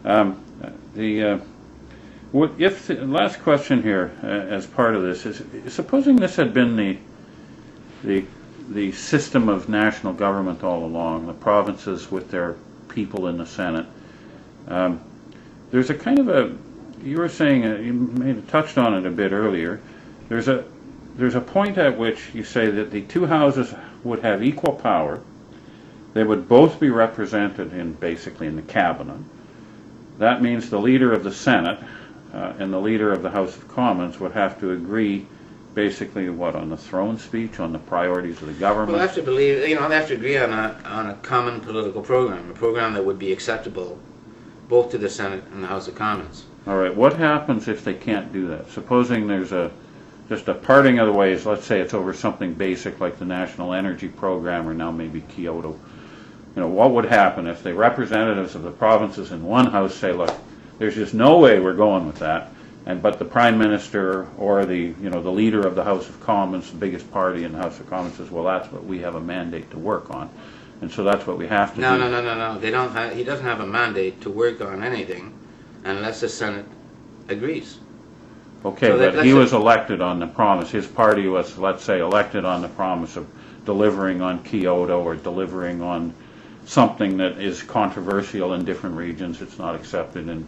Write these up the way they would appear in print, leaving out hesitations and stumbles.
Um, the if the last question here, as part of this, is supposing this had been the system of national government all along, the provinces with their people in the Senate. There's a kind of a, you were saying, you may have touched on it a bit earlier. There's a point at which you say that the two houses would have equal power. They would both be represented basically in the cabinet. That means the leader of the Senate and the leader of the House of Commons would have to agree, basically, what, on the throne speech, on the priorities of the government. Well, they have to believe, they have to agree on a common political program, a program that would be acceptable both to the Senate and the House of Commons. All right. What happens if they can't do that? Supposing there's just a parting of the ways. Let's say it's over something basic like the National Energy Program, or now maybe Kyoto. What would happen if the representatives of the provinces in one house say, look, there's just no way we're going with that, but the Prime Minister or the leader of the House of Commons, the biggest party in the House of Commons, says, well, that's what we have a mandate to work on, and so that's what we have to do. No. They don't have, he doesn't have a mandate to work on anything unless the Senate agrees. Okay, so but he was elected on the promise. His party was, let's say, elected on the promise of delivering on Kyoto or delivering on something that is controversial in different regions. It's not accepted in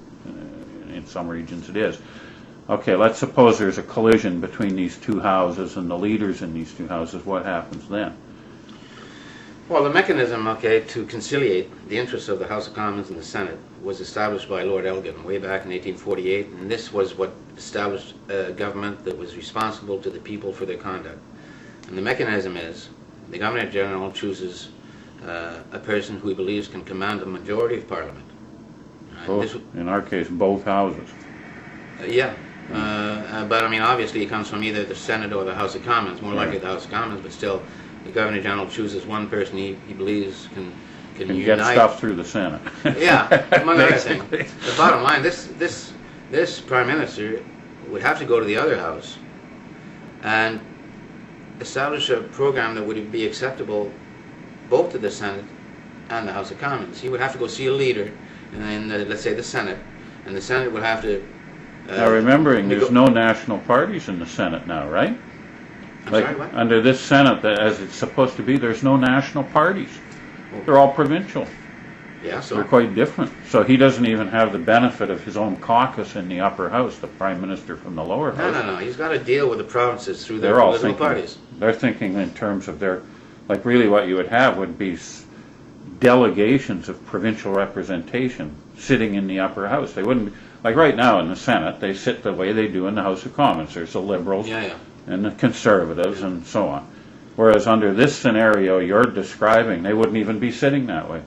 some regions it is. Okay, let's suppose there's a collision between these two houses and the leaders in these two houses. What happens then? Well, the mechanism, to conciliate the interests of the House of Commons and the Senate was established by Lord Elgin way back in 1848, and this was what established a government that was responsible to the people for their conduct. And the mechanism is the Governor General chooses a person who he believes can command a majority of Parliament. In our case, both houses. But I mean, obviously, it comes from either the Senate or the House of Commons. More likely the House of Commons, but still, the Governor General chooses one person he believes can unite. Get stuff through the Senate. Among other things. The bottom line: this Prime Minister would have to go to the other House and establish a program that would be acceptable both to the Senate and the House of Commons. He would have to go see a leader, and then let's say the Senate, and the Senate would have to. Now, remembering there's no national parties in the Senate now, right? I'm sorry, what? Under this Senate, as it's supposed to be, there's no national parties. They're all provincial. Yeah, so they're quite different. So he doesn't even have the benefit of his own caucus in the upper house, the Prime Minister from the lower house. No. He's got to deal with the provinces through their political parties. They're thinking in terms of like really what you would have would be delegations of provincial representation sitting in the upper house. They wouldn't be, like right now in the Senate, they sit the way they do in the House of Commons. There's the Liberals and the Conservatives and so on. Whereas under this scenario you're describing, they wouldn't even be sitting that way.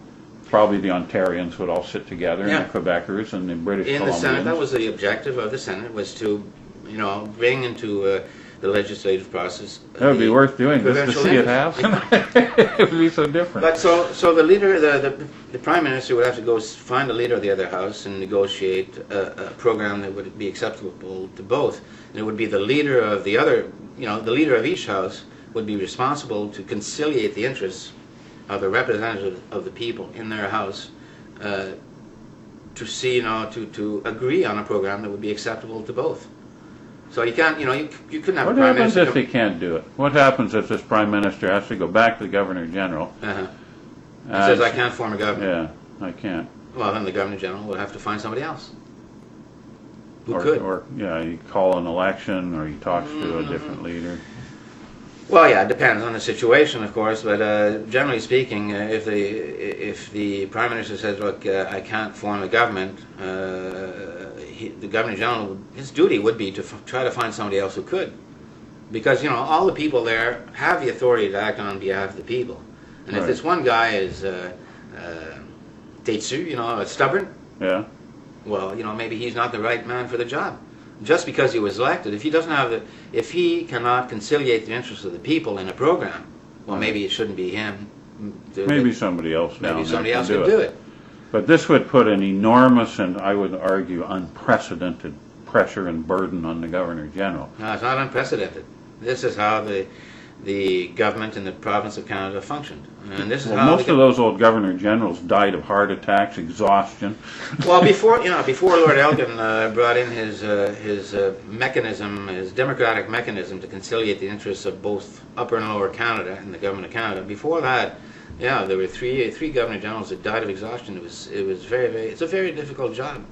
Probably the Ontarians would all sit together, and the Quebecers and the British Columbians. In the Senate, that was the objective of the Senate, was to, bring into the legislative process. That would be worth doing just to see it happen. It would be so different. But so the leader, the Prime Minister would have to go find the leader of the other house and negotiate a program that would be acceptable to both. And it would be the leader of the other, the leader of each house would be responsible to conciliate the interests of the representatives of the people in their house to see, to agree on a program that would be acceptable to both. So you can't, you couldn't have a Prime Minister. What happens if he can't do it? What happens if this Prime Minister has to go back to the Governor General? And says, I can't form a government. Yeah, I can't. Well, then the Governor General would have to find somebody else who could. Or you call an election, or he talks to a different leader. Well, it depends on the situation, of course, but generally speaking, if the Prime Minister says, look, I can't form a government, the Governor General, his duty would be to try to find somebody else who could. Because, all the people there have the authority to act on behalf of the people. And if this one guy is têtu, stubborn, well, maybe he's not the right man for the job. Just because he was elected, if he cannot conciliate the interests of the people in a program, well, maybe it shouldn't be him. Maybe somebody else. Maybe somebody else can do it. But this would put an enormous, and I would argue unprecedented, pressure and burden on the Governor General. No, it's not unprecedented. This is how the the government in the province of Canada functioned. And this is Well, how most of those old governor generals died of heart attacks, exhaustion. well, before Lord Elgin brought in his mechanism, his democratic mechanism to conciliate the interests of both Upper and Lower Canada and the government of Canada. Before that, yeah, there were three governor generals that died of exhaustion. It's a very difficult job.